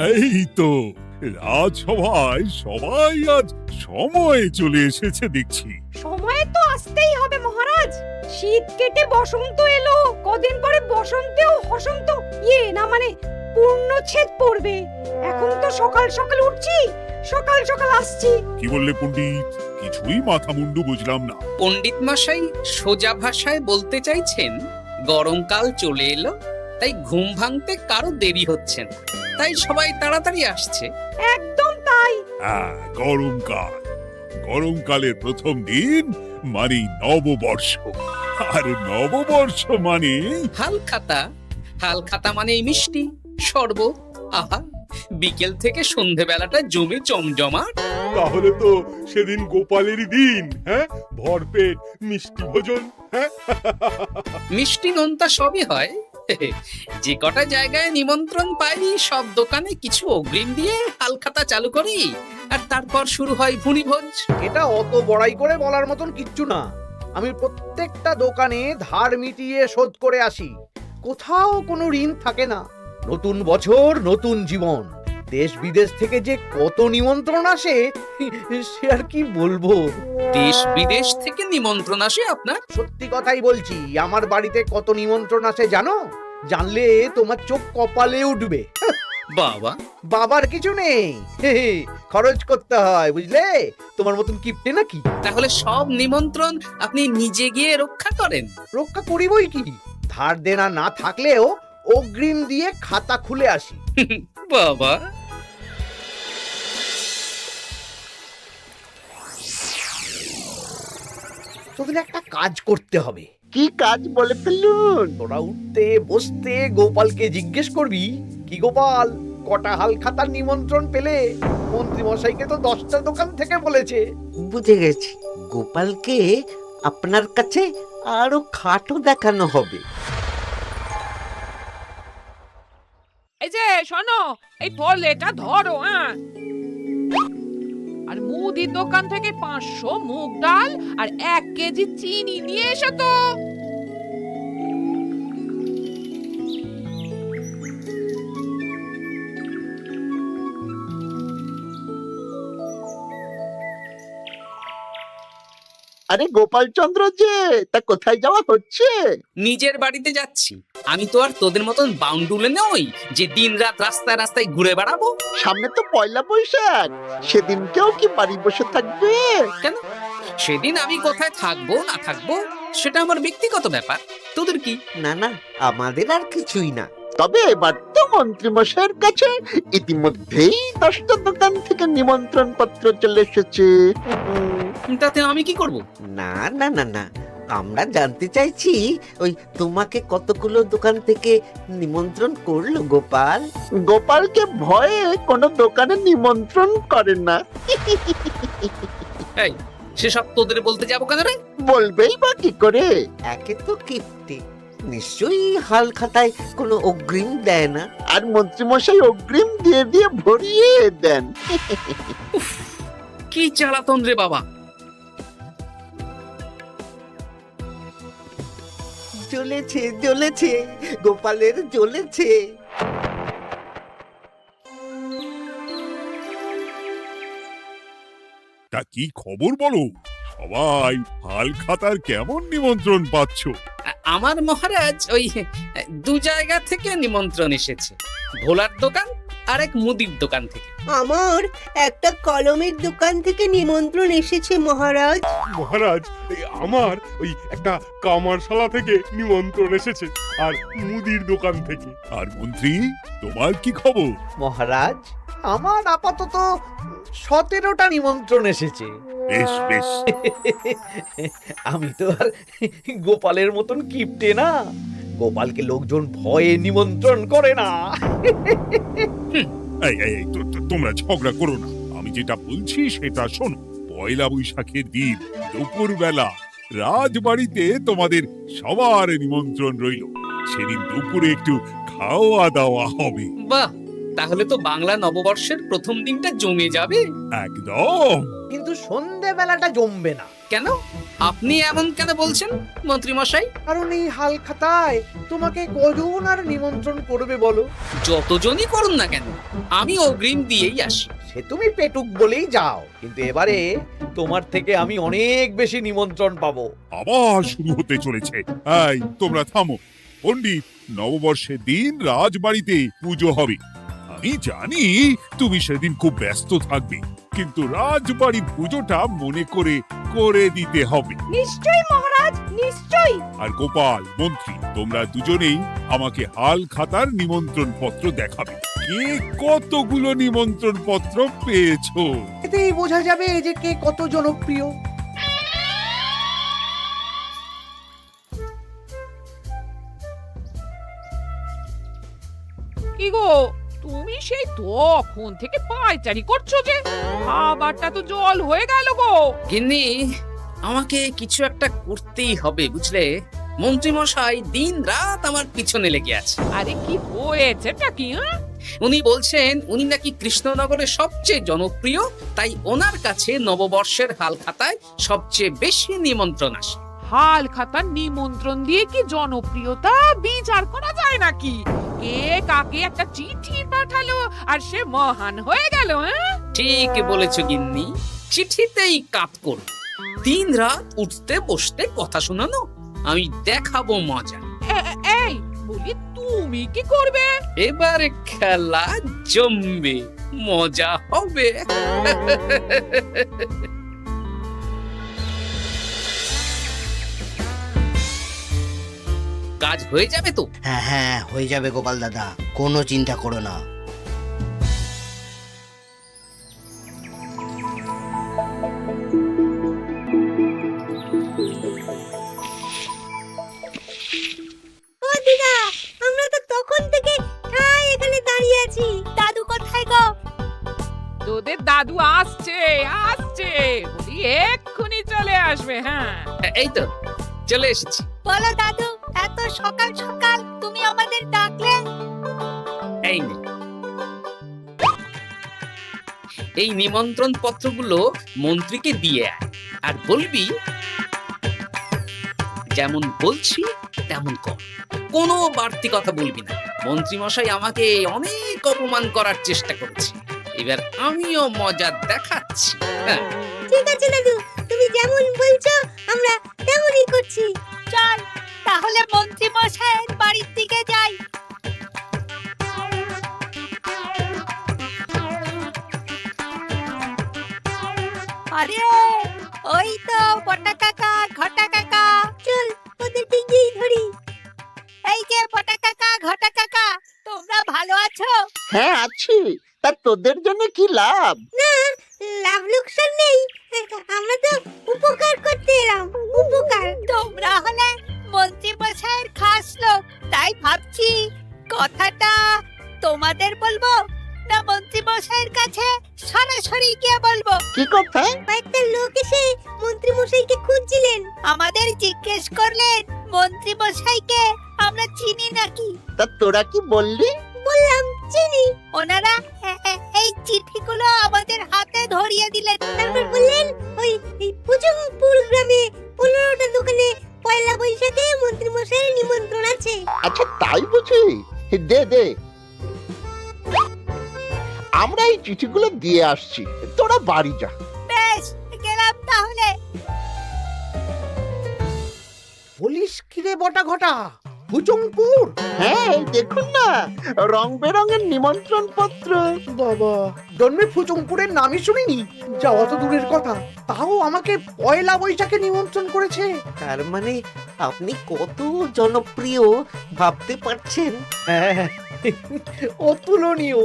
এই তো রাজসভায় সবাই আজ সময়ে চলে এসেছে দেখছি। সময় তো আসতেই হবে মহারাজ। শীত কেটে বসন্ত এলো, কদিন পরে বসন্তেও হসন্ত না মানে পূর্ণচ্ছেদ পড়বে। এখন তো সকাল সকাল উঠছি, সকাল সকাল আসছি। কি বললে পণ্ডিত? কিছুই মাথা মুন্ডু বুঝলাম না। পণ্ডিত মশাই সোজা ভাষায় বলতে চাইছেন গরমকাল চলে এলো, তাই ঘুম ভাঙতে কারো দেরি হচ্ছে না, তাই সবাই তাড়াতাড়ি আসছে। একদম তাই। হ্যাঁ, গরমকাল। গরমকালের প্রথম দিন মানে নববর্ষ, আর নববর্ষ মানে হালখাতা। হালখাতা মানে মিষ্টি শরবত। আহা, বিকেল থেকে সন্ধেবেলাটা জমে জমজমাট। তাহলে তো সেদিন গোপালেরই দিন। হ্যাঁ, ভরপেট মিষ্টি ভোজন। হ্যাঁ, মিষ্টি নোনতা সবই হয়। যে কটা জায়গায় নিমন্ত্রণ পাই সব দোকানে কিছু অগ্রিম দিয়ে হালখাতা চালু করি, আর তারপর শুরু হয় ভুনিভোজ। এটা অত বড়াই করে বলার মতন কিচ্ছু না। আমি প্রত্যেকটা দোকানে ধার মিটিয়ে শোধ করে আসি, কোথাও কোনো ঋণ থাকে না। নতুন বছর নতুন জীবন, দেশ বিদেশ থেকে যে কত নিমন্ত্রণ আসে সে আর কি বলবো। দেশ বিদেশ থেকে নিমন্ত্রণ আসে আপনার? সত্যি কথাই বলছি, আমার বাড়িতে কত নিমন্ত্রণ আসে জানো? জানলে তোমার চোখ কপালে উঠবে। বাবা, বাবার কিছু নেই, খরচ করতে হয় বুঝলে। তোমার মতন কিপটে নাকি? তাহলে সব নিমন্ত্রণ আপনি নিজে গিয়ে রক্ষা করেন? রক্ষা করিবই কি, ধার দেনা না থাকলেও অগ্রিম দিয়ে খাতা খুলে আসি। বাবা, তোদের একটা কাজ করতে হবে। কি কাজ বলে ফেলুন? তোরা উঠতে বসতে গোপালকে জিজ্ঞেস করবি, কি গোপাল, কটা হালখাতার নিমন্ত্রণ পেলে? মন্ত্রী মশাইকে তো 10টা দোকান থেকে বলেছে। বুঝে গেছি, গোপালকে আপনার কাছে আরো খাটো দেখানো হবে। এই যে শোনো, এই ফলেটা ধরো। আর মুদির দোকান থেকে 500 মুগ ডাল আর 1 কেজি চিনি নিয়ে এসো তো। আরে গোপাল চন্দ্র যে, তা কোথায় যাওয়া হচ্ছে? নিজের বাড়িতে যাচ্ছি। আমি তো আর তোদের মতন বাউন্ডুলে নই যে দিন রাত রাস্তায় রাস্তায় ঘুরে বেড়াবো। সামনে তো পয়লা বৈশাখ, সেদিন কেউ কি বাড়ি বসে থাকবে? কেন? সেদিন আমি কোথায় থাকবো না থাকবো সেটা আমার ব্যক্তিগত ব্যাপার, তোদের কি? না না, আমাদের আর কিছুই না। তবে এবার তো মন্ত্রী মশাইয়ের কাছে ইতিমধ্যেই 10টা দোকান থেকে নিমন্ত্রণ পত্র চলে এসেছে। তাতে আমি কি করব? না না না না, আমরা জানতে চাইছি ওই তোমাকে কতগুলো দোকান থেকে নিমন্ত্রণ করলো গোপাল? গোপালকে ভয়ে কোনো দোকানে নিমন্ত্রণ করে না। এই, সেসব তোদের বলতে যাবো কেন রে? বলবেই বা কি করে? একে তো কিপ্টে, নিশ্চয়ই হাল খাতায় কোনো অগ্রিম দেয় না, আর মন্ত্রী মশাই অগ্রিম দিয়ে দিয়ে ভরিয়ে দেন। কি জ্বালাতন রে বাবা। জ্বলেছে জ্বলেছে, গোপালের জ্বলেছে। তা কি খবর বলো? সবাই হালখাতার কেমন নিমন্ত্রণ পাচ্ছ? আমার মহারাজ ওই 2 জায়গা থেকে নিমন্ত্রণ এসেছে, ভোলার দোকান আর এক মুদির দোকান থেকে। আমার একটা কলমের দোকান থেকে নিমন্ত্রণ এসেছে মহারাজ। মহারাজ, আমার ওই একটা কামারশালা থেকে নিমন্ত্রণ এসেছে, আর মুদির দোকান থেকে। আর মন্ত্রী, তোমার কি খবর? মহারাজ, আমার আপাতত 17টা নিমন্ত্রণ এসেছে। বেশ বেশ। আমি তো আর গোপালের মতন কিপটে না, গোপালকে লোকজন ভয়ে নিমন্ত্রণ করে না। এই এই এই, তোমরা ঝগড়া করো না। আমি যেটা বলছি সেটা শোনো। পয়লা বৈশাখের দিন দুপুরবেলা রাজবাড়িতে তোমাদের সবার নিমন্ত্রণ রইল। সেদিন দুপুরে একটু খাওয়া দাওয়া হবে। বাহ, তাহলে তো বাংলা নববর্ষের প্রথম দিনটা জমে যাবে। একদম। কিন্তু সন্ধেবেলাটা জমবে না। কেন? আপনি এমন কেন বলছেন মন্ত্রী মশাই? কারণ এই হাল খাতায় তোমাকে কজন আর নিমন্ত্রণ করবে বলো? যতজনই করুন না কেন, আমি অগ্রিম দিয়েই আসি। সে তুমি পেটুক বলেই যাও, কিন্তু এবারে তোমার থেকে আমি অনেক বেশি নিমন্ত্রণ পাবো। আবার শুরু হতে চলেছে। এই তোমরা থামো। পণ্ডিত, নববর্ষের দিন রাজবাড়িতে পুজো হবে। আমি জানি তুমি সেদিন খুব ব্যস্ত থাকবে, কিন্তু রাজবাড়ির পুজোটা মনে করে করে দিতে হবে। নিশ্চয়ই মহারাজ, নিশ্চয়ই। আর গোপাল, মন্ত্রী, তোমরা দুজনেই আমাকে হাল খাতার নিমন্ত্রণ পত্র দেখাবে। কে কতগুলো নিমন্ত্রণ পত্র পেয়েছো? এতেই বোঝা যাবে যে কে কত জনপ্রিয়। কি গো, তুমি সেই তখন থেকে পায়চারি করছো যে? খাবারটা তো জল হয়ে গেল গো। গিন্নি, আমাকে কিছু একটা করতেই হবে বুঝলে। মন্ত্রী মশাই দিন রাত আমার পিছনে লেগে আছে। আরে কি হয়েছেটা কি? উনি বলছেন উনি নাকি কৃষ্ণনগরের সবচেয়ে জনপ্রিয়, তাই ওনার কাছে নববর্ষের হাল খাতায় সবচেয়ে বেশি নিমন্ত্রণ আসে। হাল খাতার নিমন্ত্রণ দিয়ে কি জনপ্রিয়তা বিচার করা যায় নাকি? কে কাকে একটা চিঠি পাঠালো আর সে মহান হয়ে গেল? ঠিক বলেছ গিন্নি, চিঠিতেই কাপ করো। দিন রাত উঠতে বসতে কথা শোনানো, আমি দেখাবো মজা। এই বলি, তুমি কি করবে? এবার খেলা জমবে, মজা হবে। কাজ হয়ে যাবে তো? হ্যাঁ হ্যাঁ, হয়ে যাবে গোপাল দাদা, কোনো চিন্তা করো না। ও দিদা, আমরা তো তখন থেকে এখানে দাঁড়িয়ে আছি। দাদু কোথায় গো? তোদের দাদু আসছে আসছে, বলি এক্ষুনি চলে আসবে। হ্যাঁ, এই তো চলে এসেছি। বলো দাদু, এত সকাল সকাল তুমি আমাদের ডাকলে? এই নে, এই নিমন্ত্রণ পত্রগুলো মন্ত্রীকে দিয়ে আয়, আর বলবি যেমন বলছি তেমন কর, কোনো বাড়তি কথা বলবি না। মন্ত্রী মশাই আমাকে অনেক অপমান করার চেষ্টা করেছে, এবার আমিও মজা দেখাচ্ছি। হ্যাঁ, ঠিক আছে দাদু, তুমি যেমন বলছো আমরা তেমনই করছি। চল তাহলে মন্ত্রী মশাইয়ের বাড়ির দিকে যাই। আরে ওই তো পটা কাকা, ঘটা কাকা, চল ওদের দিকেই ধরি। এই যে পটা কাকা, ঘটা কাকা, তোমরা ভালো আছো? হ্যাঁ আছি। তা তোদের জন্য কি লাভ? না, লাভ লোকসান নেই, আমরা তো উপকার করতে এলাম। উপকার? তোমরা হলে মন্ত্রী মশাইয়ের খাস লোক, তাই ভাবছি কথাটা তোমাদের বলবো না মন্ত্রী মশাইয়ের কাছে সরাসরি গিয়ে বলবো। কি কথা? একটা লোক এসে মন্ত্রী মশাইকে খুঁজছিলেন, আমাদের জিজ্ঞেস করলেন মন্ত্রী মশাইকে আমরা চিনি নাকি। তা তোরা কি বললি? বললাম চিনি। ওনারা এই চিঠিগুলো আমাদের হাতে ধরিয়ে দিলেন, তারপর বললেন ওই পুজংপুর গ্রামে 15টা দোকানে পয়লা বৈশাখে মন্ত্রী মশাইয়ের নিমন্ত্রণ আছে। আচ্ছা তাই বুঝি? দে দে, আমরা এই চিঠিগুলো দিয়ে আসছি, তোরা বাড়ি যা। বেশ, গেলাম তাহলে। বলিস কিরে বটা ঘটা, ভুজংপুর? হ্যাঁ এই দেখুন না, রং বেরঙের নিমন্ত্রণ পত্র। বাবা, জন্মে ফুচুংপুরের নামই শুনিনি, যাওয়া তো দূরের কথা, তাও আমাকে পয়লা বৈশাখে নিমন্ত্রণ করেছে। তার মানে আপনি কত জনপ্রিয় ভাবতে পারছেন? হ্যাঁ, অতুলনীয়,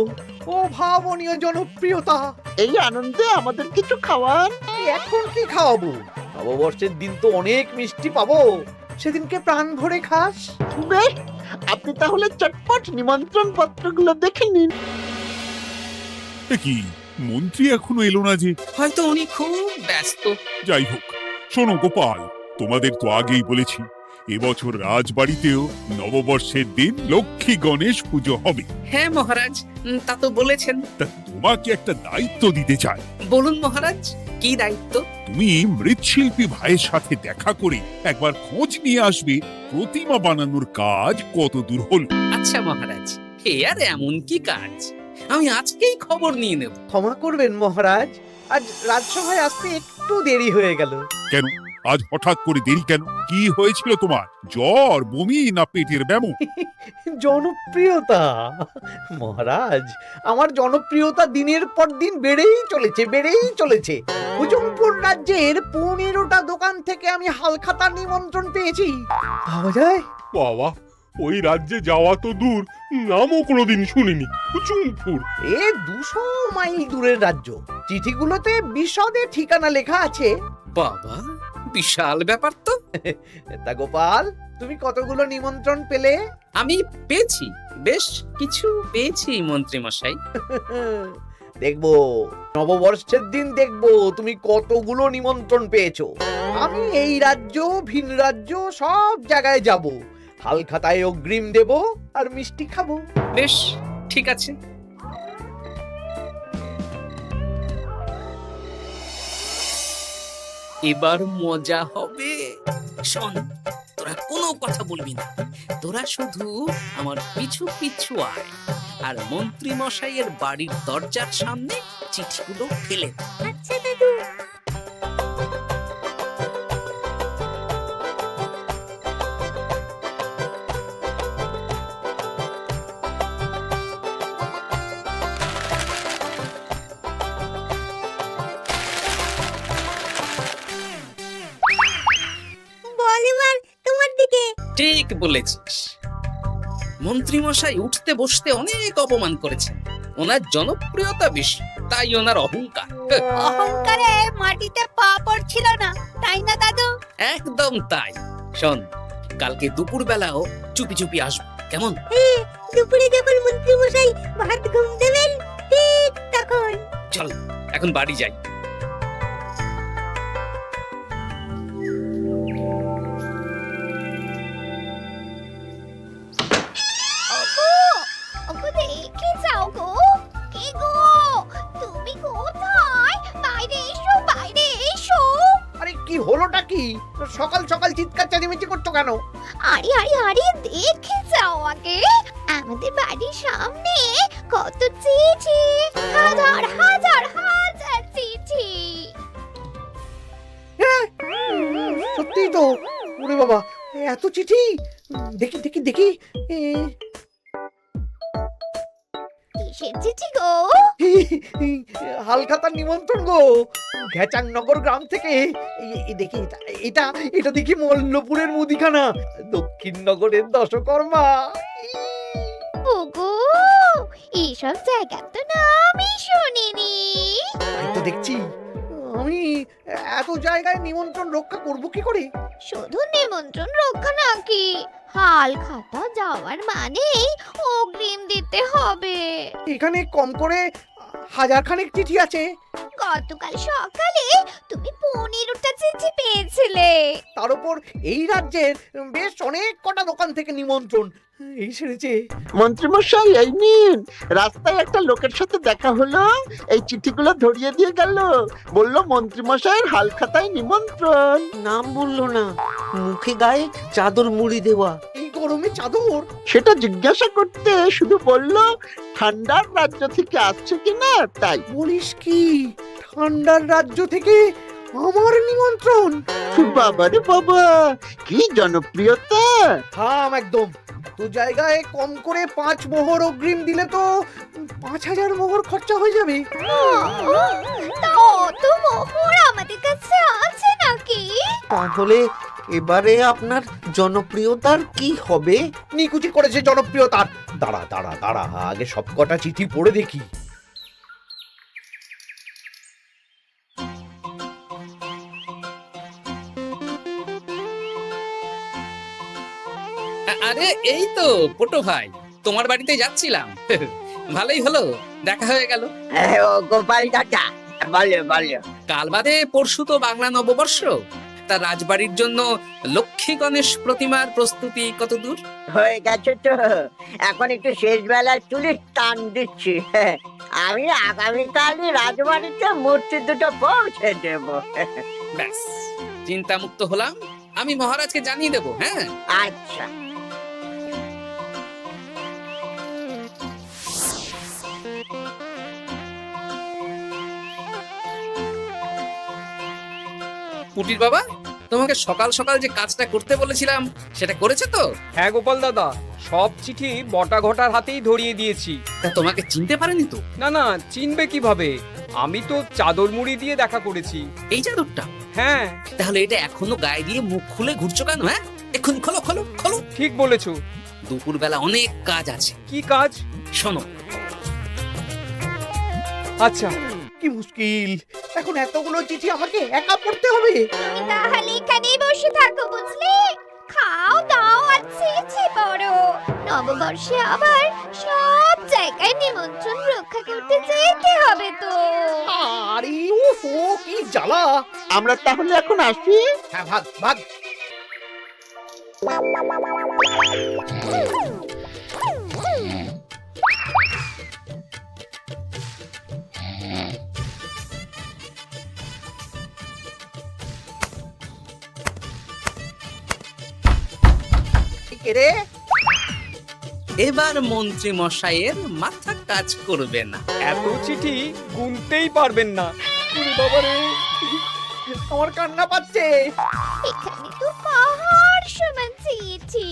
অভাবনীয় জনপ্রিয়তা। এই আনন্দে আমাদের কিছু খাওয়ান। এখন কি খাওয়াবো? নববর্ষের দিন তো অনেক মিষ্টি পাবো, সেদিনকে প্রাণ ভরে খাস। বেশ, আপনি তাহলে চটপট নিমন্ত্রণ পত্রগুলো দেখে নিন। এ কি, মন্ত্রী এখনো এলো না যে? হয়তো উনি খুব ব্যস্ত। যাই হোক, শোনো গোপাল, তোমাদের তো আগেই বলেছি এবছর রাজবাড়িতেও নববর্ষের দিন লক্ষ্মী গণেশ পুজো হবে। হ্যাঁ মহারাজ, তা তো বলেছেন। তা তোমাকে একটা দায়িত্ব দিতে চাই। বলুন মহারাজ, কি দায়িত্ব? তুমি মৃৎশিল্পী ভাইয়ের সাথে দেখা করে একবার খোঁজ নিয়ে আসবে প্রতিমা বানানোর কাজ কত দূর হলো। আচ্ছা মহারাজ, হে আর এমন কি কাজ, আমি আজকেই খবর নিয়ে নেব। ক্ষমা করবেন মহারাজ, আজ রাজসভায় আসতে একটু দেরি হয়ে গেল। কেন আজ হঠাৎ করে দেরি কেন? কি হয়েছিল তোমার? জ্বর, বমি না পেটের ব্যামো? জনপ্রিয়তা মহারাজ, আমার জনপ্রিয়তা দিনের পর দিন বেড়েই চলেছে। হুজুমপুর রাজ্যের 15টা দোকান থেকে আমি হালখাতার নিমন্ত্রণ পেয়েছি। ভাবা যায়? বাবা, ওই রাজ্যে যাওয়া তো দূর, নামও কোনোদিন শুনিনি। হুজুমপুর। এ 200 মাইল দূরের রাজ্য। চিঠিগুলোতে বিশদে ঠিকানা লেখা আছে। বাবা, বিশাল ব্যাপার তো। তা গোপাল, তুমি কতগুলো নিমন্ত্রণ পেলে? আমি পেয়েছি, বেশ কিছু পেয়েছি মন্ত্রী মশাই। দেখবো নববর্ষের দিন দেখবো তুমি কতগুলো নিমন্ত্রণ পেয়েছো। আমি এই রাজ্য ভিন রাজ্য সব জায়গায় যাব, হালখাতায় অগ্রিম দেব আর মিষ্টি খাবো। বেশ, ঠিক আছে। এবার মজা হবে। শোন, তোরা কোনো কথা বলবি না, তোরা শুধু আমার পিছু পিছু আয় আর মন্ত্রী মশাইয়ের বাড়ির দরজার সামনে চিঠিগুলো ফেলে দে। আচ্ছা দাদু। বল এবার তোমার দিকে। ঠিক বলেছিস, মন্ত্রী মশাই উঠতে বসতে অনেক অপমান করেছেন। ওনার জনপ্রিয়তা বেশি, তাই ওনার অহংকার। অহংকারে মাটিতে পা পড়ছিল না, তাই না দাদু? একদম তাই। শোন, কালকে দুপুর বেলাও চুপি চুপি আসবো, কেমন? দুপুরে যখন মন্ত্রী মশাই ভাত ঘুম দেবেন ঠিক তখন। চল এখন বাড়ি যাই। ওগো দেখে যাও গো। কে গো? তুমি কোথায়? বাইরে এসো, বাইরে এসো। আরে কি হলোটা কি? সকাল সকাল চিৎকার চেঁচামেচি করছো কেন? আরে আরে আরে দেখে যাও আগে। আমাদের বাড়ির সামনে কত চিঠি, হাজার হাজার হাজার চিঠি। সত্যি তো, ওরে বাবা, এত চিঠি! দেখি দেখি দেখি। কিসের চিঠি গো? হালখাতার নিমন্ত্রণ গো, ঘেচাংনগর গ্রাম থেকে। দেখি এটা এটা দেখি মল্লপুরের মুদিখানা, দক্ষিণনগরের দশকর্মা। ওগো, এইসব জায়গা তো নামই শুনিনি। তাই তো দেখছি। আমি এত জায়গায় নিমন্ত্রণ রক্ষা করব কি করে? শুধু নিমন্ত্রণ রক্ষা নাকি, হালখাতা যাওয়ার মানেই অগ্রিম দিতে হবে। এখানে কম করে 1000 খানেক চিঠি আছে। গতকাল সকালে তুমি 15টা চিঠি পেয়েছিলে। তার উপর এই রাজ্যের বেশ অনেক কটা দোকান থেকে নিমন্ত্রণ এই সেরেছে। মন্ত্রীমশাই, এই নিন। রাস্তায় একটা লোকের সাথে দেখা হলো, এই চিঠিগুলো ধরিয়ে দিয়ে গেল, বললো মন্ত্রীমশাইয়ের হালখাতায় নিমন্ত্রণ। নাম বললো না, মুখে গায়ে চাদর মুড়ি দেওয়া। এই গরমে চাদর? সেটা জিজ্ঞাসা করতে শুধু বললো ঠান্ডার রাজ্য থেকে আসছে কিনা তাই। বলিস কি, ঠান্ডার রাজ্য থেকে আমার নিমন্ত্রণ? বাবারে বাবা, কি জনপ্রিয়তা! থাম একদম। তো জায়গায় কম করে 5 মোহর অগ্রিম দিলে তো 5000 মোহর খরচা হয়ে যাবে। তা অত মোহর আমাদের কাছে আছে নাকি? তাহলে এবারে আপনার জনপ্রিয়তার কি হবে? নিকুচি করেছে জনপ্রিয়তার। দাঁড়া দাঁড়া দাঁড়া, আগে সবকটা চিঠি পড়ে দেখি। আরে এই তো পটু ভাই, তোমার বাড়িতে যাচ্ছিলাম। ভালোই হলো, দেখা হয়ে গেল। গোপাল দাদা, বলো বলো। কাল বাদে পরশু তো বাংলা নববর্ষ, তা রাজবাড়ির জন্য লক্ষ্মী গণেশ প্রতিমার প্রস্তুতি কত দূর? হয়ে গেছে তো, এখন একটু শেষ বেলায় তুলি টান দিচ্ছি। আমি আগামীকালই রাজবাড়িতে মূর্তি দুটো পৌঁছে দেব। ব্যাস, চিন্তা মুক্ত হলাম। আমি মহারাজকে জানিয়ে দেব। হ্যাঁ, আচ্ছা। পুটির বাবা, তোমাকে সকাল সকাল যে কাজটা করতে বলেছিলাম সেটা করেছে তো? হ্যাঁ গোপাল দাদা, সব চিঠি বটা ঘটার হাতেই ধরিয়ে দিয়েছি। তা তোমাকে চিনতে পারেনি তো? না না, চিনবে কিভাবে? আমি তো চাদর মুড়ি দিয়ে দেখা করেছি। এই চাদরটা? হ্যাঁ, তাহলে এটা এখনো গায়ে দিয়ে মুখ খুলে ঘুরছো কেন? হ্যাঁ, এক্ষুনি খোলো খোলো খোলো। ঠিক বলেছো। দুপুরবেলা অনেক কাজ আছে। কি কাজ? শোনো। আচ্ছা। কি মুশকিল, এখন এতগুলো চিঠি আমাকে একা পড়তে হবে। তাহলে এখানেই বসে থাকো, বুঝলে? খাও দাও আর চিঠি পড়ো। নববর্ষে আবার সব জায়গায় নিমন্ত্রণ রক্ষা করতে যেতে হবে তো। আরে ওফো, কি জ্বালা। আমরা তাহলে এখন আসি। হ্যাঁ, ভাগ ভাগ। কে রে? এবার মন্ত্রী মশাইয়ের মাথা কাজ করবে না। এত চিঠি গুনতেই পারবেন না। ওরে বাবারে, আমার কান্না পাচ্ছে। এখানে তো পাহাড় সমান চিঠি।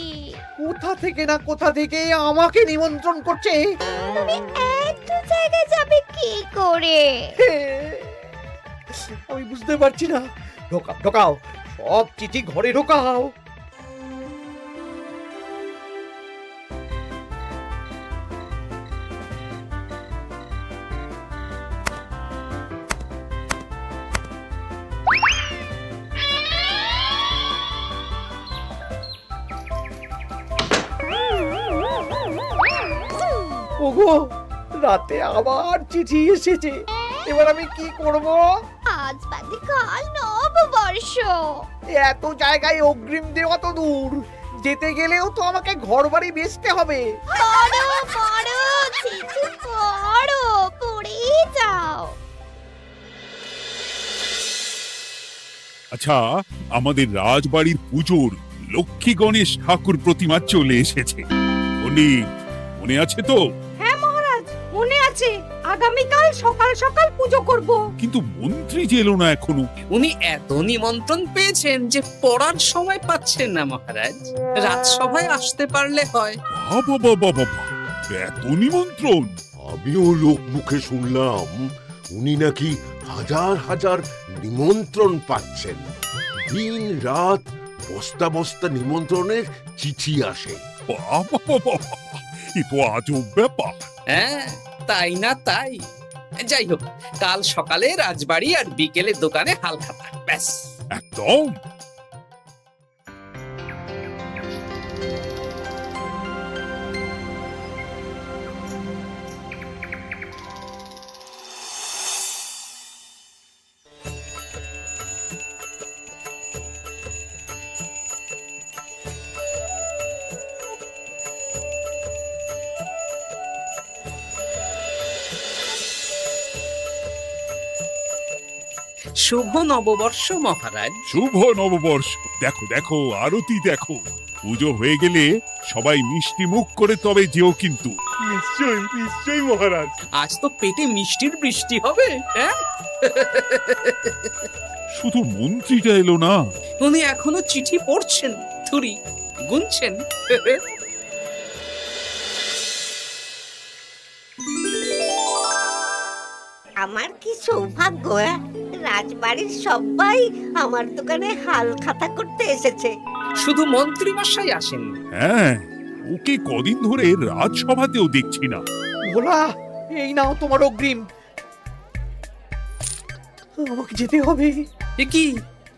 কোথা থেকে না কোথা থেকে আমাকে নিমন্ত্রণ করছে। তুমি এত জায়গায় যাবে কি করে? আমি বুঝতে পারছি না। ঢোকাও ঢোকাও, সব চিঠি ঘরে ঢোকাও। ওগো, রাতে আবার চিঠি এসেছে। এবার আমি কি করব? আজ বাদে কাল নববর্ষ। এত জায়গায় অগ্রিম দেওয়া তো দূর, যেতে গেলেও তো আমাকে ঘর বাড়ি বেচতে হবে। পড়ো পড়ো, চিঠি পড়ো, পড়েই যাও। আচ্ছা, আমাদের রাজবাড়ির পুজোর লক্ষ্মী গণেশ ঠাকুর প্রতিমা চলে এসেছে। পণ্ডিত, মনে আছে তো? হ্যাঁ মহারাজ, মনে আছে। আগামীকাল সকাল সকাল পুজো করব। কিন্তু মন্ত্রী যে এলো না এখনো। উনি এত নিমন্ত্রণ পেয়েছেন যে পড়ার সময় পাচ্ছেন না মহারাজ। রাজসভায় আসতে পারলে হয়। বাবা বাবা বাবা, এত নিমন্ত্রণ! আমিও লোক মুখে শুনলাম উনি নাকি হাজার হাজার নিমন্ত্রণ পাচ্ছেন। দিন রাত বস্তা বস্তা নিমন্ত্রণের চিঠি আসে। বাবা বাবা, এ তো আজব ব্যাপার। হ্যাঁ, তাই না তাই। যাই হোক, কাল সকালে রাজবাড়ি আর বিকেলে দোকানে হালখাতা। ব্যাস। একদম। শুভ নববর্ষ মহারাজ। শুভ নববর্ষ। দেখো দেখো, আরতি দেখো। পুজো হয়ে গেলে সবাই মিষ্টি মুখ করে তবে যেও কিন্তু। নিশ্চয়ই নিশ্চয়ই মহারাজ। আজ তো পেটে মিষ্টির বৃষ্টি হবে। হ্যাঁ, শুধু মন্ত্রীটা এলো না। উনি এখনো চিঠি পড়ছেন, থুরি গুনছেন। আমার কি সৌভাগ্য! রাজবাড়ির সবাই আমার দোকানে হাল খাতা করতে এসেছে। শুধু মন্ত্রী মশাই আসেন। হ্যাঁ, ওকে কদিন ধরে রাজসভাতেও দেখছি না। ভোলা, এই নাও তোমার অগ্রিম। আমাকে যেতে হবে।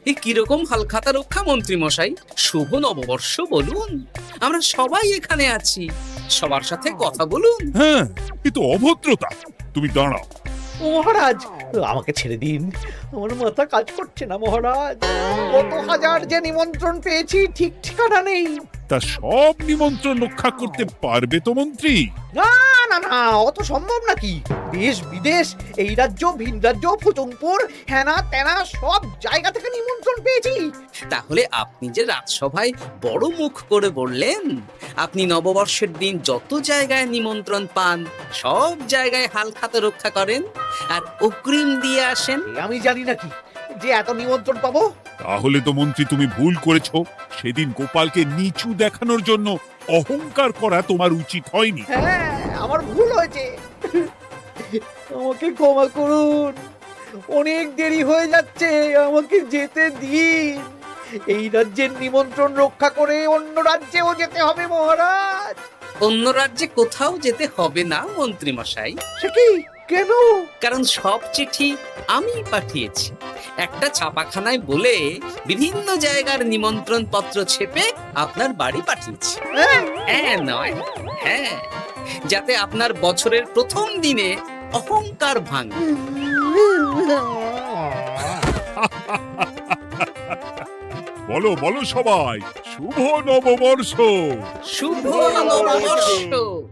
এ কিরকম হালখাতা রক্ষা মন্ত্রী মশাই? শুভ নববর্ষ বলুন, আমরা সবাই এখানে আছি। সবার সাথে কথা বলুন। হ্যাঁ, এ তো অভদ্রতা। তুমি দাঁড়াও। মহারাজ, আমাকে ছেড়ে দিন, আমার মাথা কাজ করছে না মহারাজ। কত হাজার যে নিমন্ত্রণ পেয়েছি ঠিক ঠিকানা নেই। তা সব নিমন্ত্রণ রক্ষা করতে পারবে তো মন্ত্রী? না না না, অত সম্ভব নাকি? দেশ বিদেশ, এই রাজ্য ভিন রাজ্য, ফুটুংপুর, হেনা তেনা সব জায়গা থেকে নিমন্ত্রণ পেয়েছি। তাহলে আপনি যে রাজসভায় বড় মুখ করে বললেন আপনি নববর্ষের দিন যত জায়গায় নিমন্ত্রণ পান সব জায়গায় হালখাতা রক্ষা করেন আর অগ্রিম দিয়ে আসেন। এ আমি জানি নাকি যে এত নিমন্ত্রণ পাবো? তাহলে তো মন্ত্রী তুমি ভুল করেছো। সেদিন গোপালকে নিচু দেখানোর জন্য অহংকার করা তোমার উচিত হয়নি। হ্যাঁ, আমার ভুল হয়েছে, আমাকে ক্ষমা করুন। অনেক দেরি হয়ে যাচ্ছে, আমাকে যেতে দিন। এই রাজ্যের নিমন্ত্রণ রক্ষা করে অন্য রাজ্যেও যেতে হবে মহারাজ। অন্য রাজ্যে কোথাও যেতে হবে না মন্ত্রী মশাই, সে কি? কেন? কারণ সব চিঠি আমি পাঠিয়েছি। একটা ছাপাখানায় বলে বিভিন্ন জায়গার নিমন্ত্রণ পত্র ছেপে আপনার বাড়ি পাঠিয়েছি। হ্যাঁ? হ্যাঁ নয় হ্যাঁ, যাতে আপনার বছরের প্রথম দিনে অহংকার ভাঙে। বলো বলো সবাই, শুভ নববর্ষ। শুভ নববর্ষ।